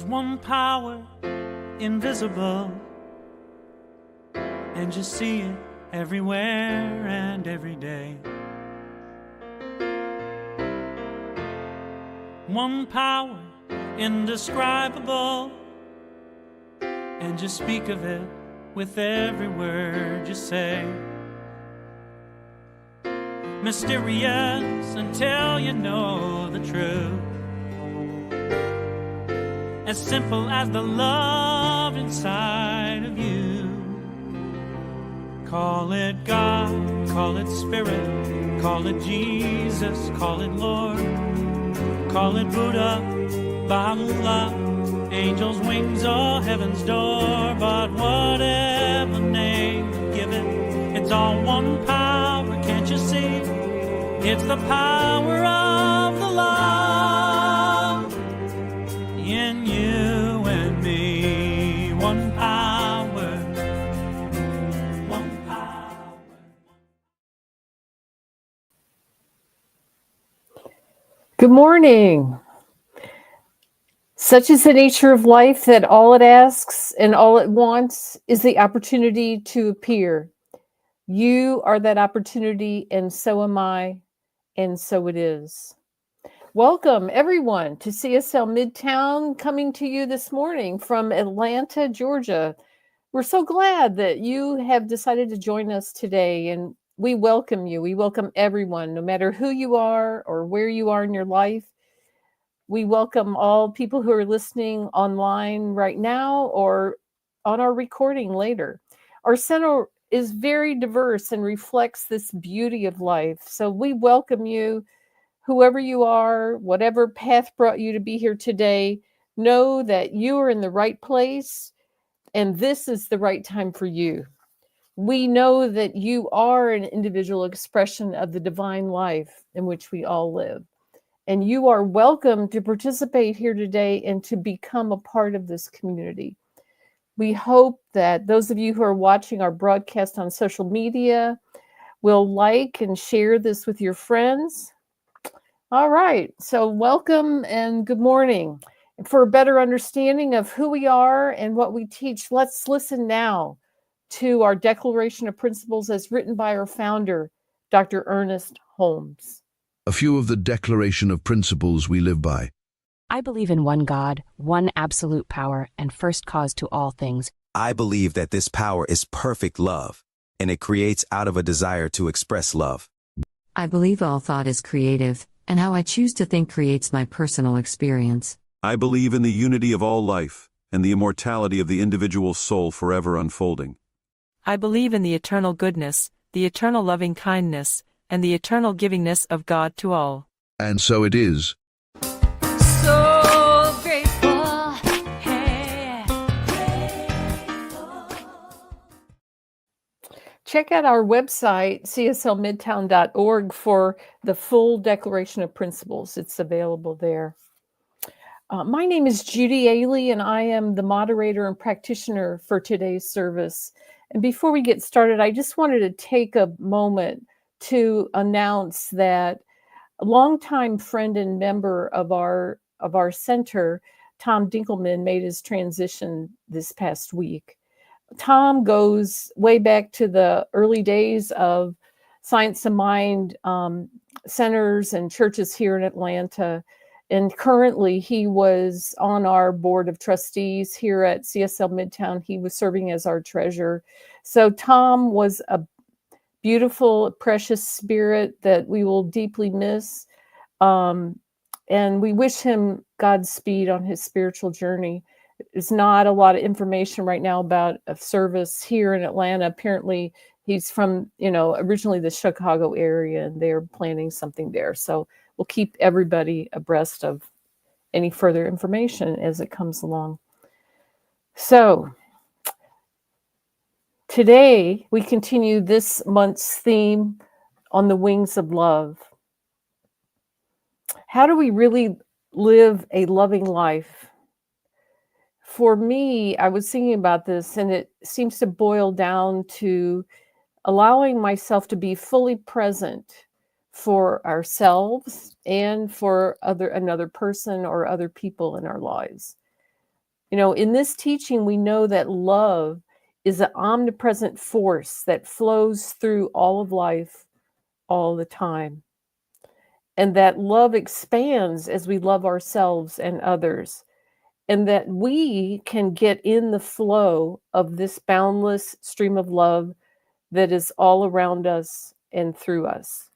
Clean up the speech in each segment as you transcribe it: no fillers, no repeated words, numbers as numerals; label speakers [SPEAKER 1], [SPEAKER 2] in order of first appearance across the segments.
[SPEAKER 1] There's one power invisible, and you see it everywhere and every day. One power indescribable, and you speak of it with every word you say. Mysterious until you know the truth, as simple as the love inside of you. Call it God, call it Spirit, call it Jesus, call it Lord, call it Buddha, Baha'u'llah, angels' wings or heaven's door. But whatever name you give it, it's all one power, can't you see? It's the power of the love in you and me. One power, one power.
[SPEAKER 2] Good morning. Such is the nature of life that all it asks and all it wants is the opportunity to appear. You are that opportunity, and so am I, and so it is. Welcome, everyone, to CSL Midtown, coming to you this morning from Atlanta, Georgia. We're so glad that you have decided to join us today, and we welcome you. We welcome everyone, no matter who you are or where you are in your life. We welcome all people who are listening online right now or on our recording later. Our center is very diverse and reflects this beauty of life. So we welcome you, whoever you are, whatever path brought you to be here today. Know that you are in the right place, and this is the right time for you. We know that you are an individual expression of the divine life in which we all live. And you are welcome to participate here today and to become a part of this community. We hope that those of you who are watching our broadcast on social media will like and share this with your friends. All right, so welcome and good morning. And for a better understanding of who we are and what we teach, let's listen now to our Declaration of Principles as written by our founder, Dr. Ernest Holmes.
[SPEAKER 3] A few of the Declaration of Principles we live by.
[SPEAKER 4] I believe in one God, one absolute power, and first cause to all things.
[SPEAKER 5] I believe that this power is perfect love, and it creates out of a desire to express love.
[SPEAKER 6] I believe all thought is creative, and how I choose to think creates my personal experience.
[SPEAKER 7] I believe in the unity of all life, and the immortality of the individual soul forever unfolding.
[SPEAKER 8] I believe in the eternal goodness, the eternal loving kindness, and the eternal givingness of God to all.
[SPEAKER 3] And so it is.
[SPEAKER 1] So grateful, hey.
[SPEAKER 2] Check out our website, cslmidtown.org, for the full Declaration of Principles. It's available there. My name is Judy Aehle, and I am the moderator and practitioner for today's service. And before we get started, I just wanted to take a moment to announce that a longtime friend and member of our center, Tom Dinkelman, made his transition this past week. Tom goes way back to the early days of Science of Mind centers and churches here in Atlanta. And currently he was on our board of trustees here at CSL Midtown. He was serving as our treasurer. So Tom was a beautiful, precious spirit that we will deeply miss. And we wish him Godspeed on his spiritual journey. There's not a lot of information right now about a service here in Atlanta. Apparently he's from, originally the Chicago area, and they're planning something there. So we'll keep everybody abreast of any further information as it comes along. So today, we continue this month's theme on the wings of love. How do we really live a loving life? For me, I was thinking about this, and it seems to boil down to allowing myself to be fully present for ourselves and for another person or other people in our lives. You know, in this teaching, we know that love is an omnipresent force that flows through all of life all the time. And that love expands as we love ourselves and others. And that we can get in the flow of this boundless stream of love that is all around us and through us.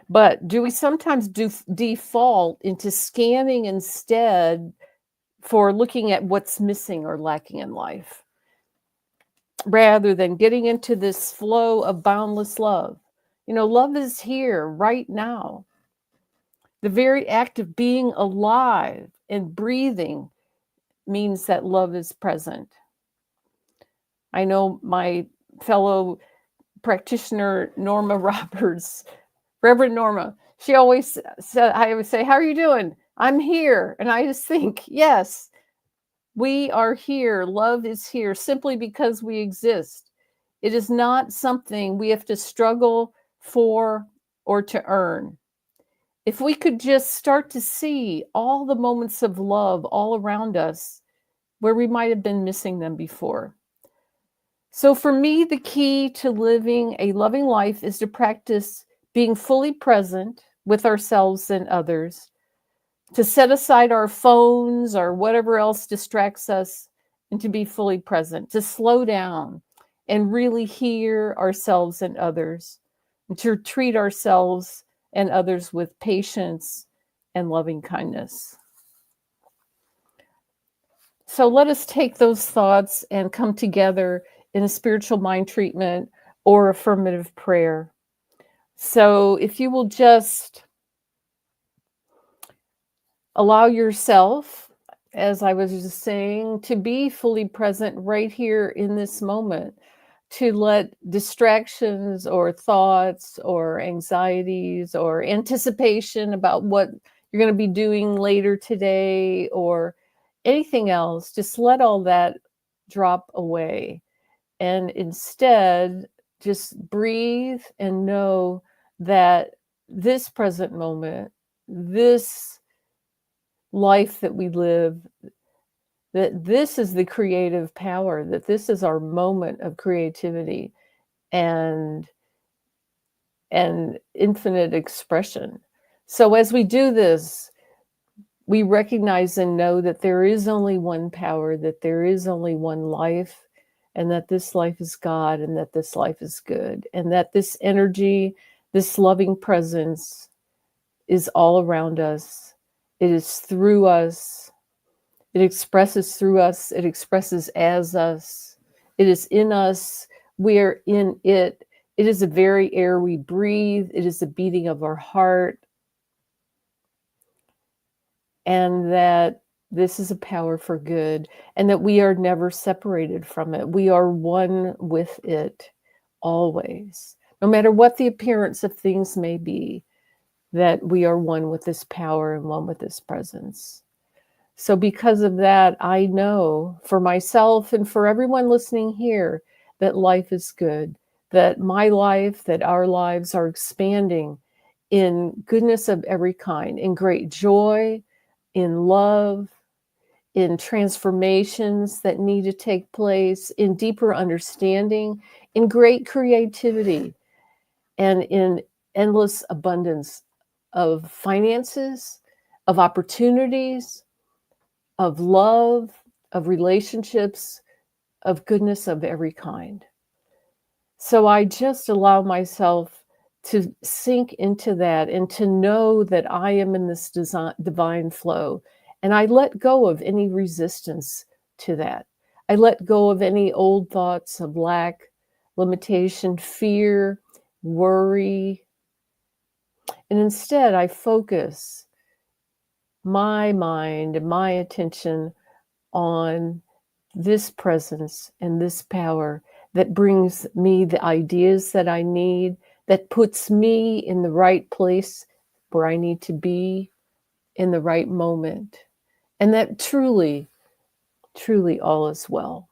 [SPEAKER 2] But do we sometimes default into scanning instead for looking at what's missing or lacking in life, rather than getting into this flow of boundless love? You know, love is here right now. The very act of being alive and breathing means that love is present. I know my fellow practitioner, Norma Roberts, Reverend Norma, she always said, I would say, "How are you doing?" "I'm here." And I just think, yes, we are here. Love is here simply because we exist. It is not something we have to struggle for or to earn. If we could just start to see all the moments of love all around us where we might have been missing them before. So for me, the key to living a loving life is to practice being fully present with ourselves and others, to set aside our phones or whatever else distracts us, and to be fully present, to slow down and really hear ourselves and others, and to treat ourselves and others with patience and loving kindness. So let us take those thoughts and come together in a spiritual mind treatment or affirmative prayer. So if you will just allow yourself, as I was just saying, to be fully present right here in this moment, to let distractions or thoughts or anxieties or anticipation about what you're going to be doing later today or anything else, just let all that drop away. And instead, just breathe and know that this present moment, this life that we live, that this is the creative power, that this is our moment of creativity and infinite expression. So as we do this, we recognize and know that there is only one power, that there is only one life, and that this life is God, and that this life is good, and that this energy, this loving presence is all around us. It is through us. It expresses through us. It expresses as us. It is in us. We are in it. It is the very air we breathe. It is the beating of our heart. And that this is a power for good, and that we are never separated from it. We are one with it always, no matter what the appearance of things may be, that we are one with this power and one with this presence. So because of that, I know for myself and for everyone listening here that life is good, that my life, that our lives are expanding in goodness of every kind, in great joy, in love, in transformations that need to take place, in deeper understanding, in great creativity, and in endless abundance of finances, of opportunities, of love, of relationships, of goodness of every kind. So I just allow myself to sink into that and to know that I am in this divine flow. And I let go of any resistance to that. I let go of any old thoughts of lack, limitation, fear, worry. And instead, I focus my mind and my attention on this presence and this power that brings me the ideas that I need, that puts me in the right place where I need to be in the right moment. And that truly, truly all is well.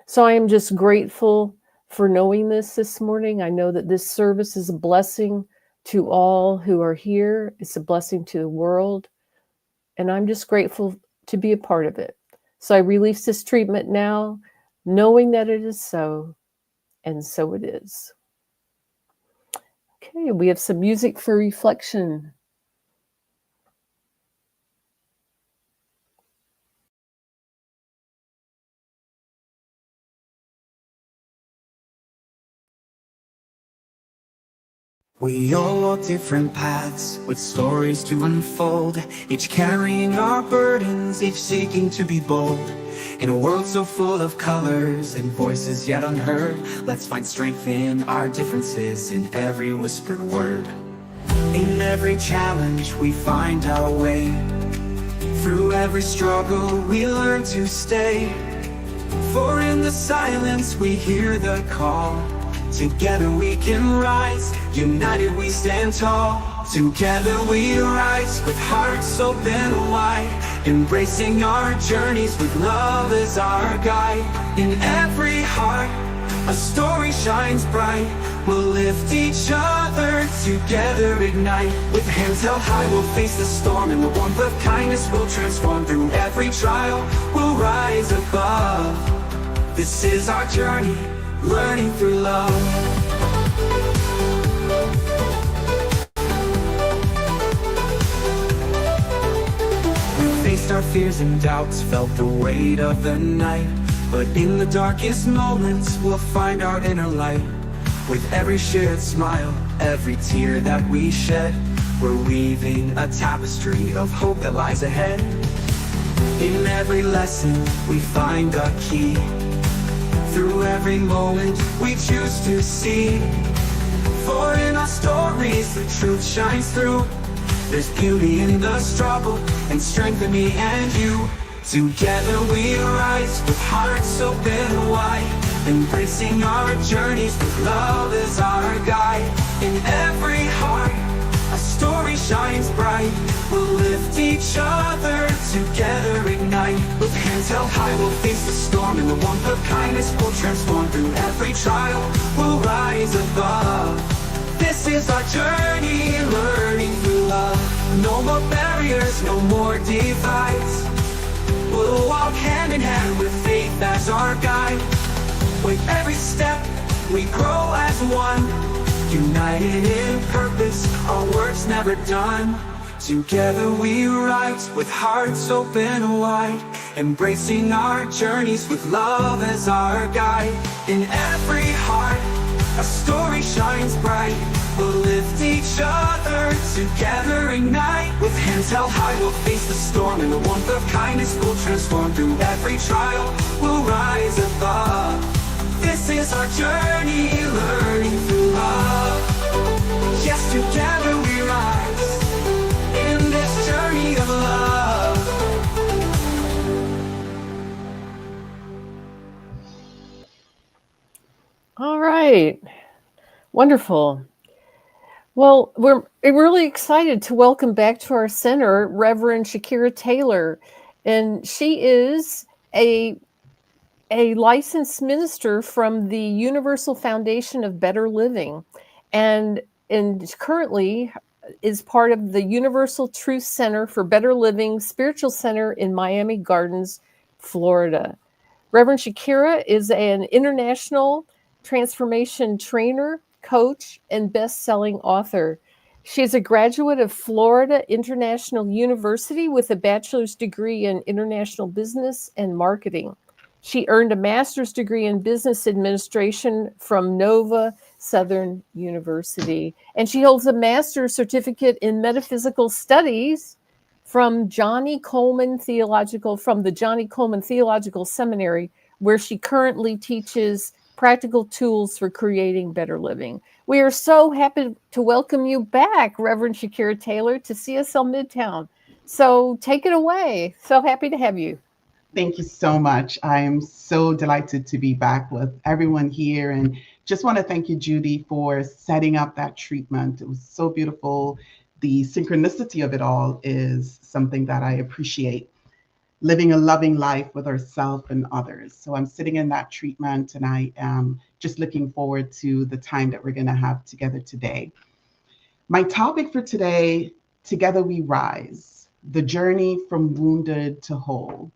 [SPEAKER 2] So I am just grateful for knowing this morning. I know that this service is a blessing to all who are here. It's a blessing to the world. And I'm just grateful to be a part of it. So I release this treatment now, knowing that it is so, and so it is. Okay, we have some music for reflection.
[SPEAKER 9] We all walk different paths with stories to unfold, each carrying our burdens, each seeking to be bold. In a world so full of colors and voices yet unheard, let's find strength in our differences, in every whispered word. In every challenge we find our way, through every struggle we learn to stay. For in the silence we hear the call, together we can rise, united we stand tall. Together we rise with hearts open wide, embracing our journeys with love as our guide. In every heart a story shines bright, we'll lift each other, together ignite. With hands held high we'll face the storm, and the warmth of kindness will transform. Through every trial we'll rise above. This is our journey, learning through love. Our fears and doubts, felt the weight of the night, but in the darkest moments we'll find our inner light. With every shared smile, every tear that we shed, we're weaving a tapestry of hope that lies ahead. In every lesson we find a key, through every moment we choose to see. For in our stories the truth shines through. There's beauty in the struggle and strength in me and you. Together we rise with hearts open wide, embracing our journeys with love as our guide. In every heart a story shines bright, we'll lift each other, together ignite. With hands held high we'll face the storm, and the warmth of kindness will transform. Through every trial we'll rise above. This is our journey, learning through love. No more barriers, no more divides. We'll walk hand in hand with faith as our guide. With every step we grow as one, united in purpose, our work's never done. Together we rise with hearts open wide, embracing our journeys with love as our guide. In every heart a story shines bright, we'll lift each other, together ignite. With hands held high we'll face the storm, and the warmth of kindness will transform. Through every trial we'll rise above. This is our journey, learning through love. Yes, together we rise in this journey of love.
[SPEAKER 2] All right. Wonderful. Well, we're really excited to welcome back to our center Reverend Shakira Taylor. And she is a licensed minister from the Universal Foundation of Better Living, and currently is part of the Universal Truth Center for Better Living Spiritual Center in Miami Gardens, Florida. Reverend Shakira is an international transformation trainer, coach, and best-selling author. She is a graduate of Florida International University with a bachelor's degree in international business and marketing. She earned a master's degree in business administration from Nova Southern University, and she holds a master's certificate in metaphysical studies from the Johnny Coleman Theological Seminary, where she currently teaches practical tools for creating better living. We are so happy to welcome you back, Reverend Shakira Taylor, to CSL Midtown. So take it away. So happy to have you.
[SPEAKER 10] Thank you so much. I am so delighted to be back with everyone here, and just want to thank you, Judy, for setting up that treatment. It was so beautiful. The synchronicity of it all is something that I appreciate. Living a loving life with ourselves and others. So I'm sitting in that treatment, and I am just looking forward to the time that we're going to have together today. My topic for today, Together We Rise, the journey from wounded to whole.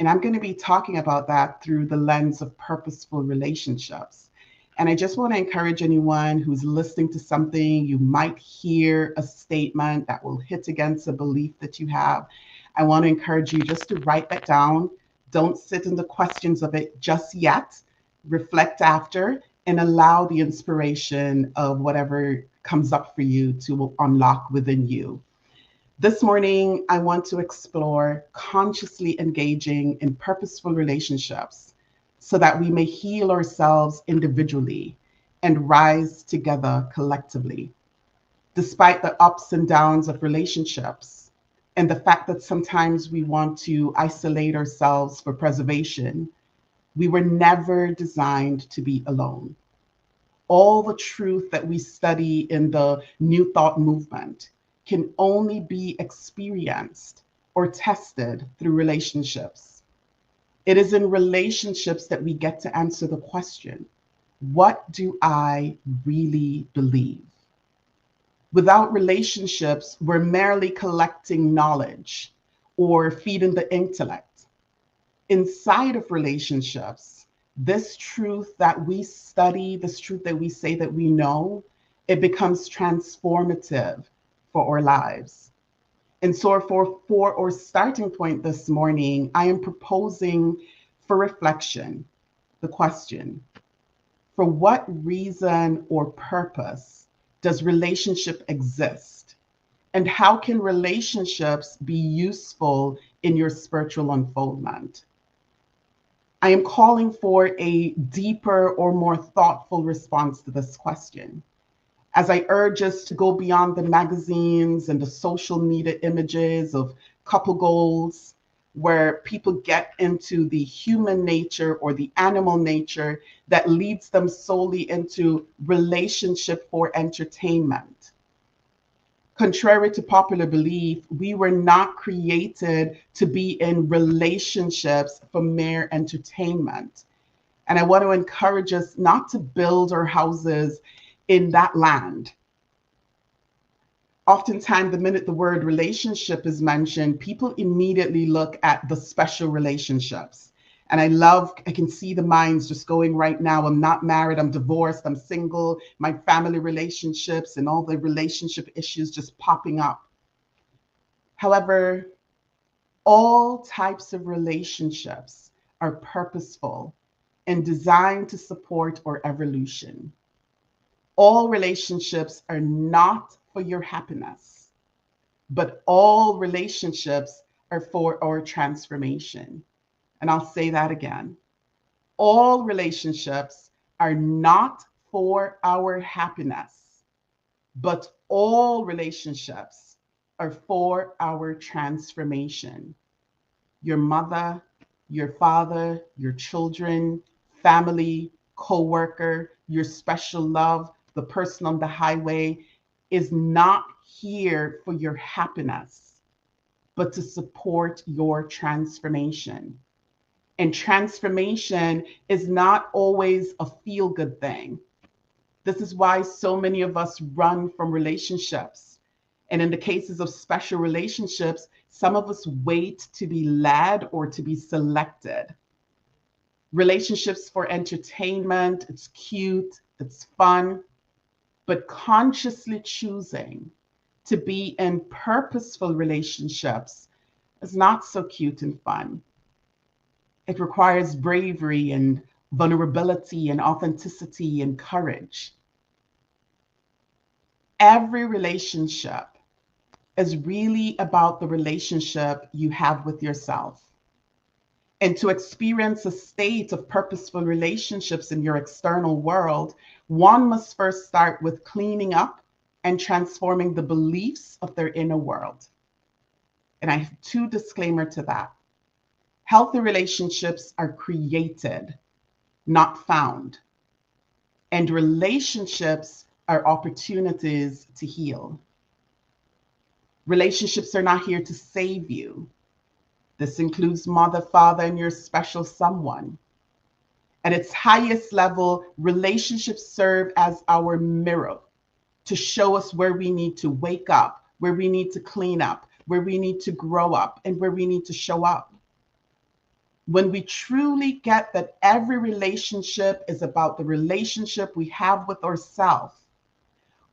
[SPEAKER 10] And I'm going to be talking about that through the lens of purposeful relationships. And I just want to encourage anyone who's listening to something, you might hear a statement that will hit against a belief that you have. I want to encourage you just to write that down. Don't sit in the questions of it just yet. Reflect after and allow the inspiration of whatever comes up for you to unlock within you. This morning, I want to explore consciously engaging in purposeful relationships so that we may heal ourselves individually and rise together collectively. Despite the ups and downs of relationships and the fact that sometimes we want to isolate ourselves for preservation, we were never designed to be alone. All the truth that we study in the New Thought movement can only be experienced or tested through relationships. It is in relationships that we get to answer the question, what do I really believe? Without relationships, we're merely collecting knowledge or feeding the intellect. Inside of relationships, this truth that we study, this truth that we say that we know, it becomes transformative for our lives. And so for our starting point this morning, I am proposing for reflection the question, for what reason or purpose does relationship exist? And how can relationships be useful in your spiritual unfoldment? I am calling for a deeper or more thoughtful response to this question, as I urge us to go beyond the magazines and the social media images of couple goals, where people get into the human nature or the animal nature that leads them solely into relationship for entertainment. Contrary to popular belief, we were not created to be in relationships for mere entertainment. And I want to encourage us not to build our houses in that land. Oftentimes, the minute the word relationship is mentioned, people immediately look at the special relationships. And I can see the minds just going right now. I'm not married, I'm divorced, I'm single, my family relationships and all the relationship issues just popping up. However, all types of relationships are purposeful and designed to support our evolution. All relationships are not for your happiness, but all relationships are for our transformation. And I'll say that again. All relationships are not for our happiness, but all relationships are for our transformation. Your mother, your father, your children, family, co-worker, your special love, the person on the highway is not here for your happiness, but to support your transformation. And transformation is not always a feel-good thing. This is why so many of us run from relationships. And in the cases of special relationships, some of us wait to be led or to be selected. Relationships for entertainment, it's cute, it's fun, but consciously choosing to be in purposeful relationships is not so cute and fun. It requires bravery and vulnerability and authenticity and courage. Every relationship is really about the relationship you have with yourself. And to experience a state of purposeful relationships in your external world, one must first start with cleaning up and transforming the beliefs of their inner world. And I have two disclaimers to that. Healthy relationships are created, not found. And relationships are opportunities to heal. Relationships are not here to save you. This includes mother, father, and your special someone. At its highest level, relationships serve as our mirror to show us where we need to wake up, where we need to clean up, where we need to grow up, and where we need to show up. when we truly get that every relationship is about the relationship we have with ourselves,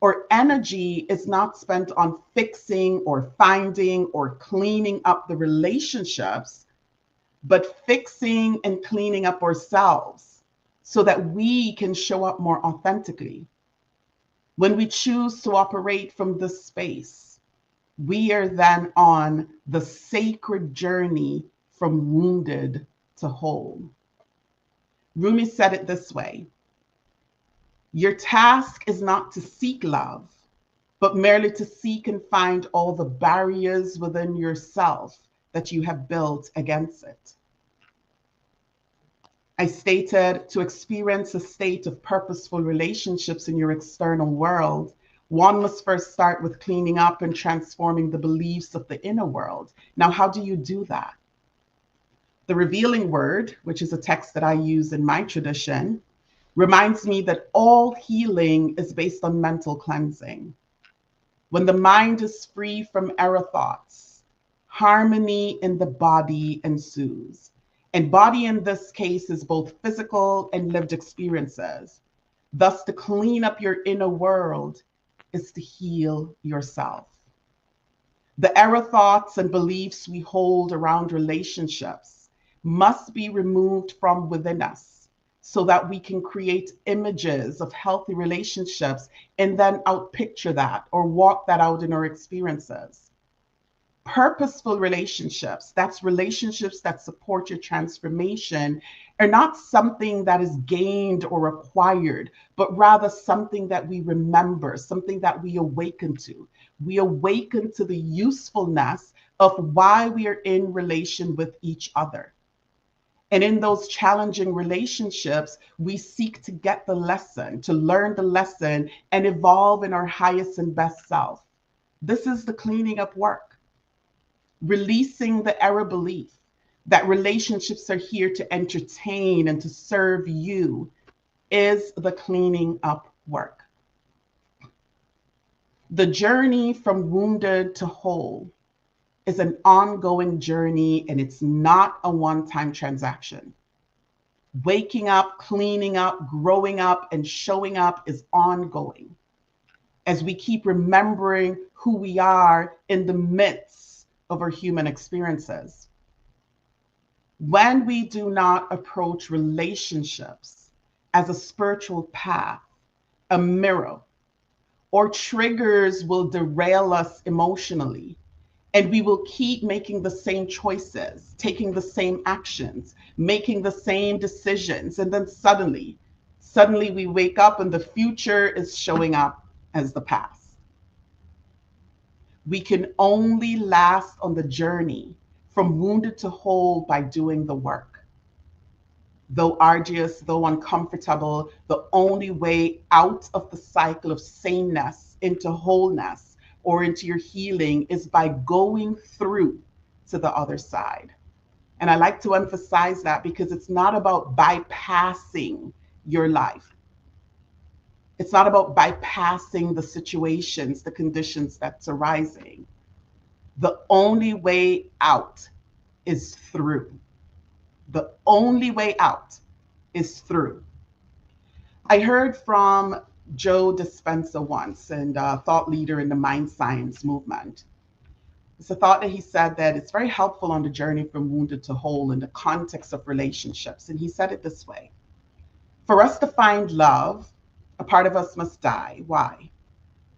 [SPEAKER 10] our energy is not spent on fixing or finding or cleaning up the relationships, but fixing and cleaning up ourselves so that we can show up more authentically. When we choose to operate from this space, we are then on the sacred journey from wounded to whole. Rumi said it this way: your task is not to seek love, but merely to seek and find all the barriers within yourself that you have built against it. I stated, to experience a state of purposeful relationships in your external world, one must first start with cleaning up and transforming the beliefs of the inner world. Now, how do you do that? The revealing word, which is a text that I use in my tradition, reminds me that all healing is based on mental cleansing. When the mind is free from error thoughts, harmony in the body ensues. And body in this case is both physical and lived experiences. Thus, to clean up your inner world is to heal yourself. The error thoughts and beliefs we hold around relationships must be removed from within us so that we can create images of healthy relationships and then outpicture that or walk that out in our experiences. Purposeful relationships, that's relationships that support your transformation, are not something that is gained or acquired, but rather something that we remember, something that we awaken to. We awaken to the usefulness of why we are in relation with each other. And in those challenging relationships, we seek to get the lesson, to learn the lesson, and evolve in our highest and best self. This is the cleaning up work. Releasing the error belief that relationships are here to entertain and to serve you is the cleaning up work. The journey from wounded to whole is an ongoing journey, and it's not a one-time transaction. Waking up, cleaning up, growing up, and showing up is ongoing as we keep remembering who we are in the midst of our human experiences. When we do not approach relationships as a spiritual path, a mirror, or triggers will derail us emotionally, and we will keep making the same choices, taking the same actions, making the same decisions. And then suddenly we wake up and the future is showing up as the past. We can only last on the journey from wounded to whole by doing the work. Though arduous, though uncomfortable, the only way out of the cycle of sameness into wholeness or into your healing is by going through to the other side. And I like to emphasize that because it's not about bypassing your life. It's not about bypassing the situations, the conditions that's arising. The only way out is through. The only way out is through. I heard from Joe Dispenza once, and a thought leader in the mind science movement. It's a thought that he said that it's very helpful on the journey from wounded to whole in the context of relationships. And he said it this way: for us to find love, a part of us must die. Why?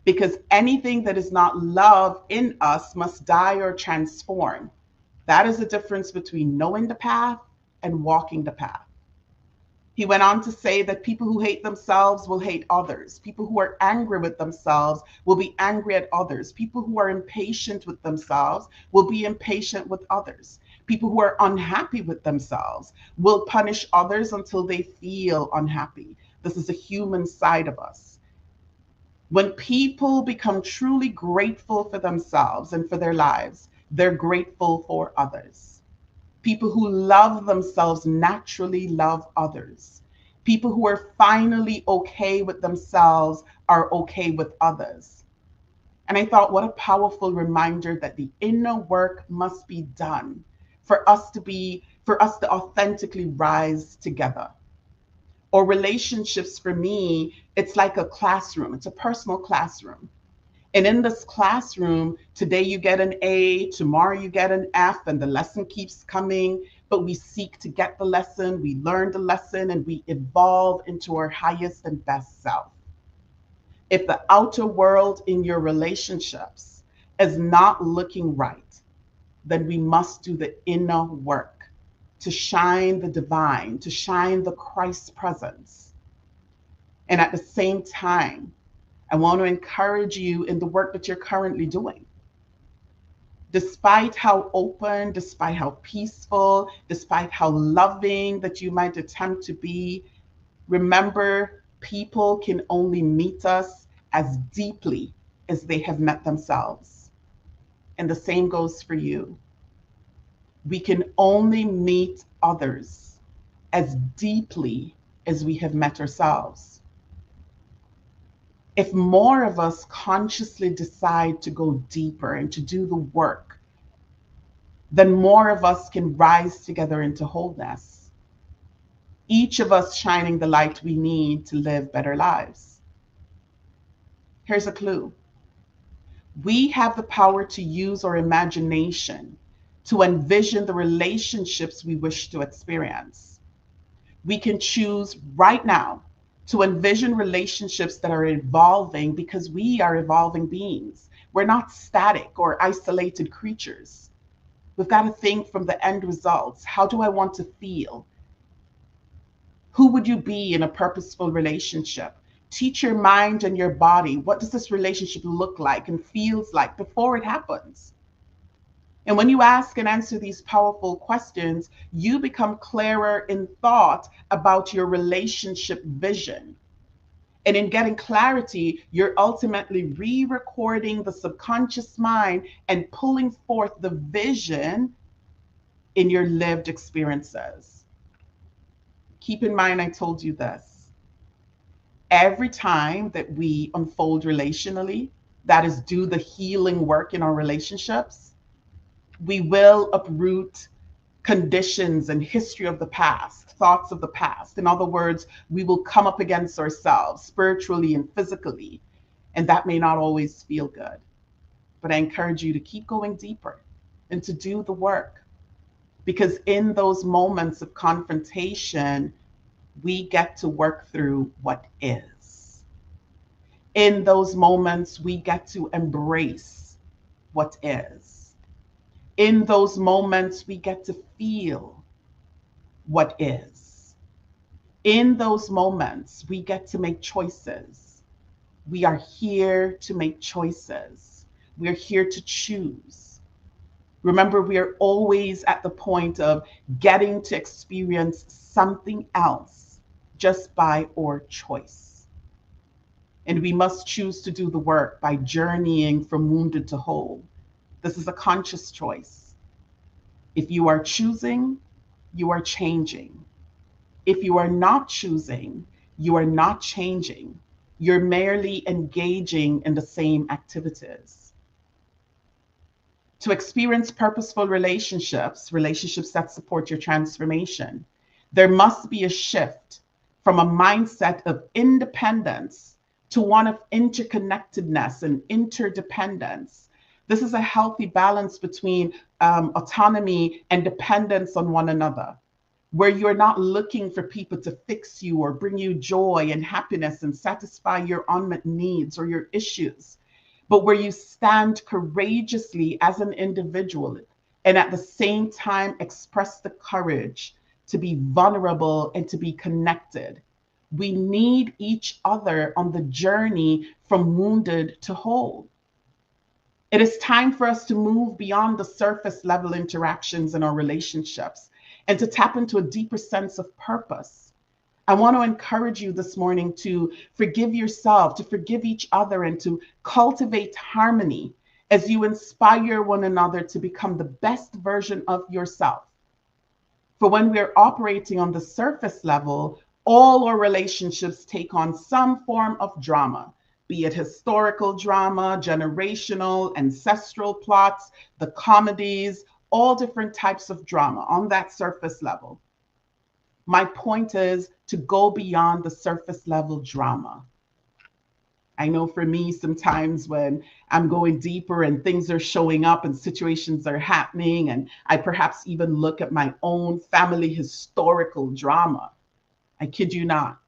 [SPEAKER 10] Because anything that is not love in us must die or transform. That is the difference between knowing the path and walking the path. He went on to say that people who hate themselves will hate others. People who are angry with themselves will be angry at others. People who are impatient with themselves will be impatient with others. People who are unhappy with themselves will punish others until they feel unhappy. This is a human side of us. When people become truly grateful for themselves and for their lives, they're grateful for others. People who love themselves naturally love others. People who are finally okay with themselves are okay with others. And I thought, what a powerful reminder that the inner work must be done for us to be for us to authentically rise together. Or relationships, for me, it's like a classroom. It's a personal classroom. And in this classroom, today you get an A, tomorrow you get an F, and the lesson keeps coming. But we seek to get the lesson, we learn the lesson, and we evolve into our highest and best self. If the outer world in your relationships is not looking right, then we must do the inner work to shine the divine, to shine the Christ presence. And at the same time, I want to encourage you in the work that you're currently doing. Despite how open, despite how peaceful, despite how loving that you might attempt to be, remember, people can only meet us as deeply as they have met themselves. And the same goes for you. We can only meet others as deeply as we have met ourselves. If more of us consciously decide to go deeper and to do the work, then more of us can rise together into wholeness. Each of us shining the light we need to live better lives. Here's a clue. We have the power to use our imagination to envision the relationships we wish to experience. We can choose right now to envision relationships that are evolving because we are evolving beings. We're not static or isolated creatures. We've got to think from the end results. How do I want to feel? Who would you be in a purposeful relationship? Teach your mind and your body, what does this relationship look like and feels like before it happens? And when you ask and answer these powerful questions, you become clearer in thought about your relationship vision. And in getting clarity, you're ultimately re-recording the subconscious mind and pulling forth the vision in your lived experiences. Keep in mind, I told you this. Every time that we unfold relationally, that is, do the healing work in our relationships, we will uproot conditions and history of the past, thoughts of the past. In other words, we will come up against ourselves spiritually and physically, and that may not always feel good. But I encourage you to keep going deeper and to do the work, because in those moments of confrontation, we get to work through what is. In those moments, we get to embrace what is. In those moments, we get to feel what is. In those moments, we get to make choices. We are here to make choices. We're here to choose. Remember, we are always at the point of getting to experience something else just by our choice. And we must choose to do the work by journeying from wounded to whole. This is a conscious choice. If you are choosing, you are changing. If you are not choosing, you are not changing. You're merely engaging in the same activities. To experience purposeful relationships that support your transformation, there must be a shift from a mindset of independence to one of interconnectedness and interdependence. This is a healthy balance between autonomy and dependence on one another, where you're not looking for people to fix you or bring you joy and happiness and satisfy your unmet needs or your issues, but where you stand courageously as an individual and at the same time express the courage to be vulnerable and to be connected. We need each other on the journey from wounded to whole. It is time for us to move beyond the surface level interactions in our relationships and to tap into a deeper sense of purpose. I want to encourage you this morning to forgive yourself, to forgive each other, and to cultivate harmony as you inspire one another to become the best version of yourself. For when we're operating on the surface level, all our relationships take on some form of drama, be it historical drama, generational, ancestral plots, the comedies, all different types of drama on that surface level. My point is to go beyond the surface level drama. I know for me, sometimes when I'm going deeper and things are showing up and situations are happening, and I perhaps even look at my own family historical drama, I kid you not,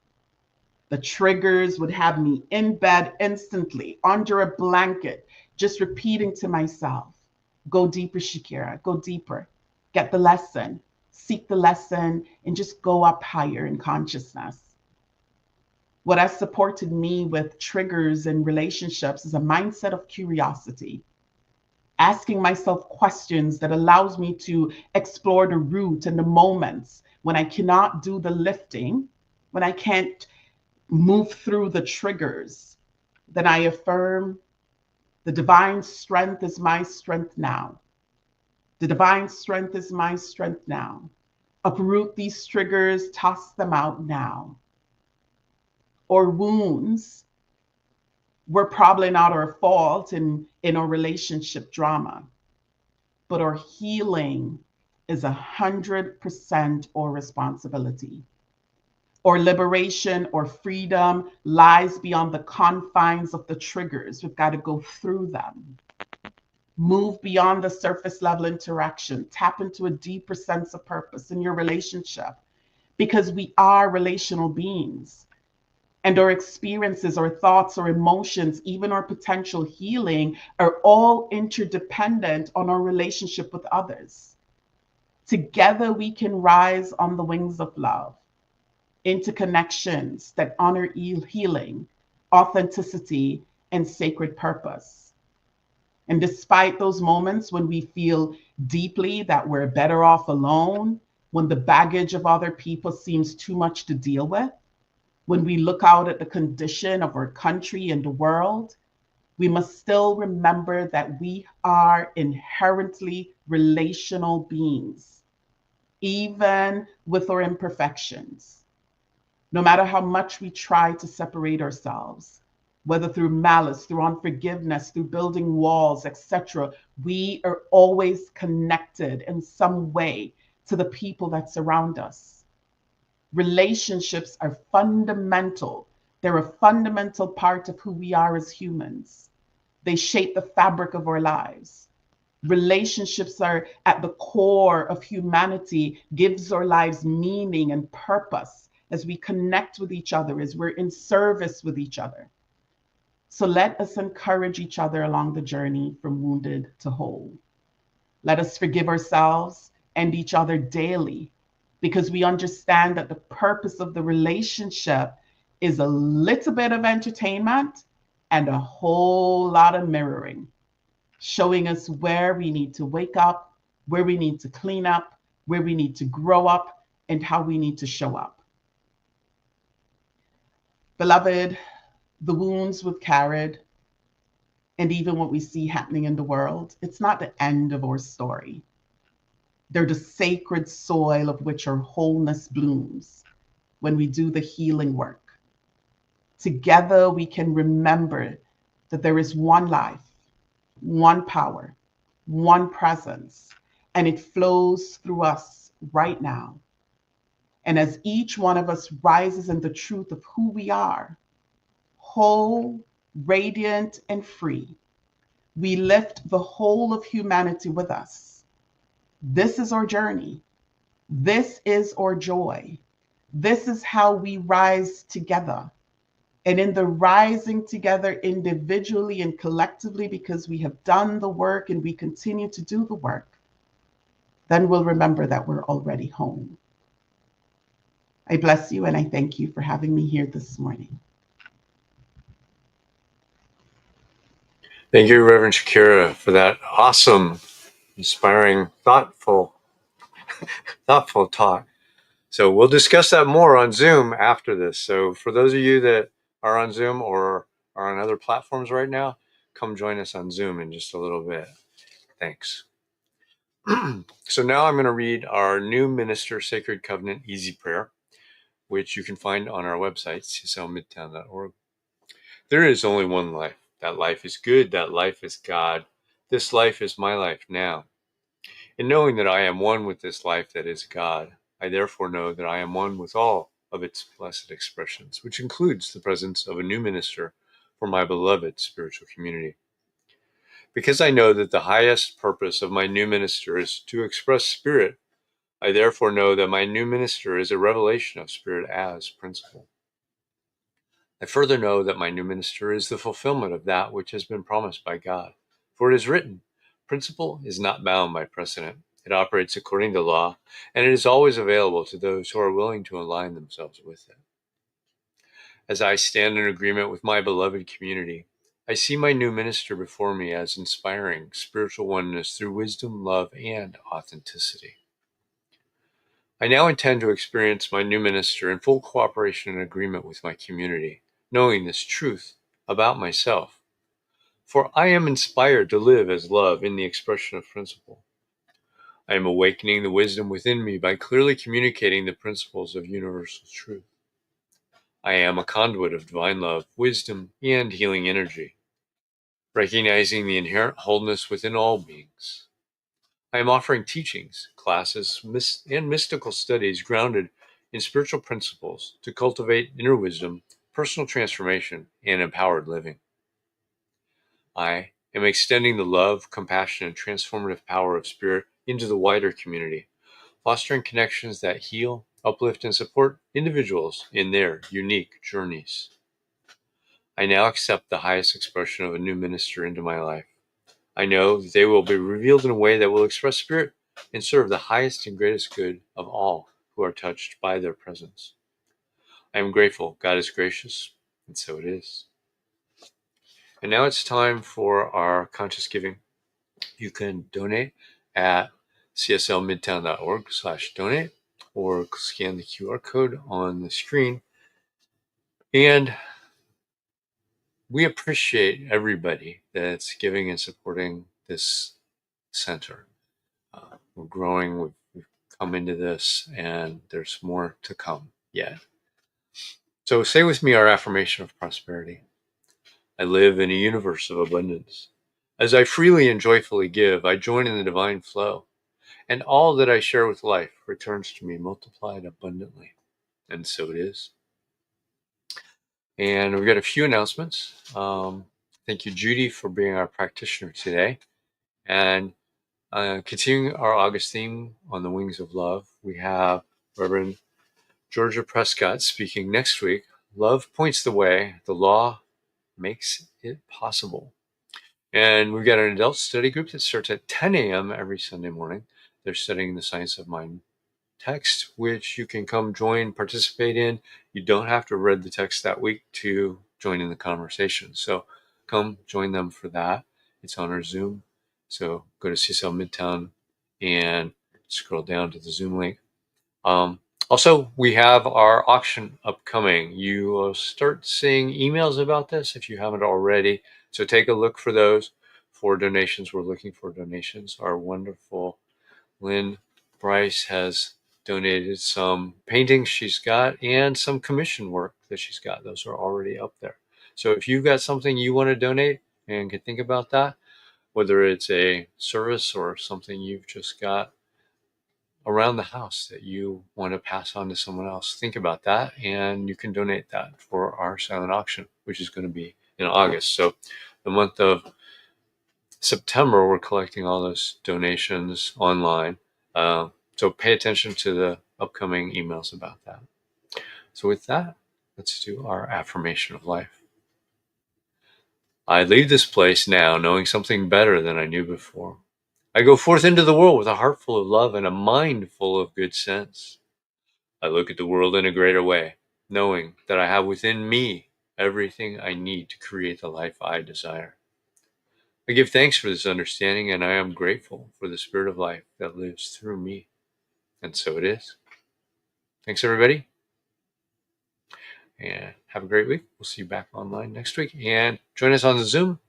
[SPEAKER 10] the triggers would have me in bed instantly, under a blanket, just repeating to myself, go deeper, Shakira, go deeper, get the lesson, seek the lesson, and just go up higher in consciousness. What has supported me with triggers and relationships is a mindset of curiosity, asking myself questions that allows me to explore the root and the moments when I cannot do the lifting, when I can't move through the triggers. Then I affirm, the divine strength is my strength now. The divine strength is my strength now. Uproot these triggers, toss them out now. Or wounds were probably not our fault in our relationship drama, but our healing is 100% our responsibility. Or liberation or freedom lies beyond the confines of the triggers. We've got to go through them. Move beyond the surface level interaction. Tap into a deeper sense of purpose in your relationship, because we are relational beings. And our experiences, our thoughts, our emotions, even our potential healing are all interdependent on our relationship with others. Together, we can rise on the wings of love into connections that honor healing, authenticity, and sacred purpose. And despite those moments when we feel deeply that we're better off alone, when the baggage of other people seems too much to deal with, when we look out at the condition of our country and the world, we must still remember that we are inherently relational beings, even with our imperfections. No matter how much we try to separate ourselves, whether through malice, through unforgiveness, through building walls, etc., we are always connected in some way to the people that surround us. Relationships are fundamental. They're a fundamental part of who we are as humans. They shape the fabric of our lives. Relationships are at the core of humanity, gives our lives meaning and purpose as we connect with each other, as we're in service with each other. So let us encourage each other along the journey from wounded to whole. Let us forgive ourselves and each other daily, because we understand that the purpose of the relationship is a little bit of entertainment and a whole lot of mirroring, showing us where we need to wake up, where we need to clean up, where we need to grow up, and how we need to show up. Beloved, the wounds we've carried, and even what we see happening in the world, it's not the end of our story. They're the sacred soil of which our wholeness blooms when we do the healing work. Together, we can remember that there is one life, one power, one presence, and it flows through us right now. And as each one of us rises in the truth of who we are, whole, radiant, and free, we lift the whole of humanity with us. This is our journey. This is our joy. This is how we rise together. And in the rising together individually and collectively, because we have done the work and we continue to do the work, then we'll remember that we're already home. I bless you and I thank you for having me here this morning.
[SPEAKER 11] Thank you, Reverend Shakira, for that awesome, inspiring, thoughtful talk. So we'll discuss that more on Zoom after this. So for those of you that are on Zoom or are on other platforms right now, come join us on Zoom in just a little bit. Thanks. So now I'm going to read our new Minister Sacred Covenant Easy Prayer, which you can find on our website, cslmidtown.org. There is only one life. That life is good. That life is God. This life is my life now. In knowing that I am one with this life that is God, I therefore know that I am one with all of its blessed expressions, which includes the presence of a new minister for my beloved spiritual community. Because I know that the highest purpose of my new minister is to express Spirit, I therefore know that my new minister is a revelation of Spirit as principle. I further know that my new minister is the fulfillment of that which has been promised by God. For it is written, principle is not bound by precedent. It operates according to law, and it is always available to those who are willing to align themselves with it. As I stand in agreement with my beloved community, I see my new minister before me as inspiring spiritual oneness through wisdom, love, and authenticity. I now intend to experience my new minister in full cooperation and agreement with my community, knowing this truth about myself. For I am inspired to live as love in the expression of principle. I am awakening the wisdom within me by clearly communicating the principles of universal truth. I am a conduit of divine love, wisdom, and healing energy, recognizing the inherent wholeness within all beings. I am offering teachings, classes, and mystical studies grounded in spiritual principles to cultivate inner wisdom, personal transformation, and empowered living. I am extending the love, compassion, and transformative power of Spirit into the wider community, fostering connections that heal, uplift, and support individuals in their unique journeys. I now accept the highest expression of a new minister into my life. I know that they will be revealed in a way that will express Spirit and serve the highest and greatest good of all who are touched by their presence. I am grateful God is gracious, and so it is. And now it's time for our conscious giving. You can donate at cslmidtown.org/donate or scan the QR code on the screen. And we appreciate everybody that's giving and supporting this center. We're growing, we've come into this, and there's more to come yet. So say with me our affirmation of prosperity. I live in a universe of abundance. As I freely and joyfully give, I join in the divine flow, and all that I share with life returns to me multiplied abundantly. And so it is. And we've got a few announcements. Thank you, Judy, for being our practitioner today. And continuing our August theme on the wings of love, we have Reverend Georgia Prescott speaking next week. Love points the way. The law makes it possible. And we've got an adult study group that starts at 10 a.m. every Sunday morning. They're studying the science of mind text, which you can come join, participate in. You don't have to read the text that week to join in the conversation. So come join them for that. It's on our Zoom. So go to CSL Midtown and scroll down to the Zoom link. Also, we have our auction upcoming. You will start seeing emails about this if you haven't already. So take a look for those. For donations, we're looking for donations. Our wonderful Lynn Bryce has donated some paintings she's got and some commission work that she's got. Those are already up there. So if you've got something you want to donate and can think about that, whether it's a service or something you've just got around the house that you want to pass on to someone else, think about that, and you can donate that for our silent auction, which is going to be in August. So the month of September, we're collecting all those donations online. So pay attention to the upcoming emails about that. So with that, let's do our affirmation of life. I leave this place now knowing something better than I knew before. I go forth into the world with a heart full of love and a mind full of good sense. I look at the world in a greater way, knowing that I have within me everything I need to create the life I desire. I give thanks for this understanding, and I am grateful for the spirit of life that lives through me. And so it is. Thanks, everybody. And have a great week. We'll see you back online next week. And join us on the Zoom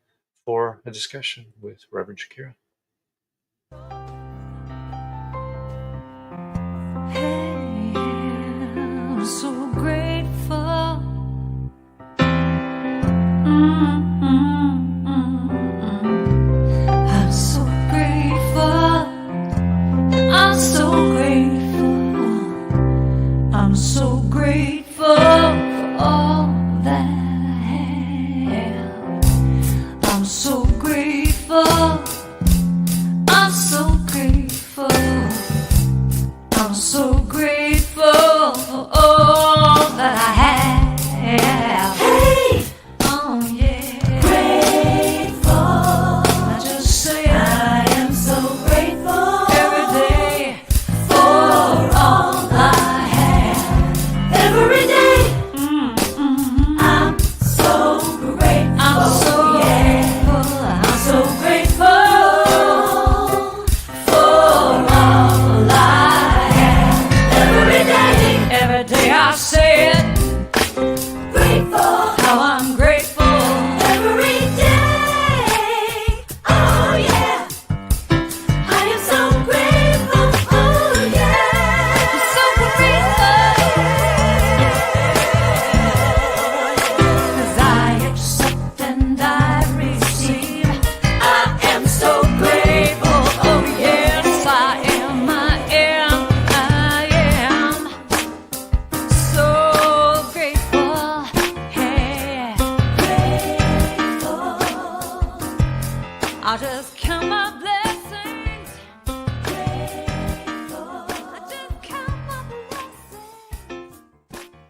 [SPEAKER 11] for a discussion with Reverend Shakira.
[SPEAKER 12] Hey, I'm so grateful. I'm so grateful.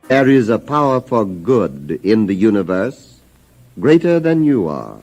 [SPEAKER 13] There is a power for good in the universe greater than you are.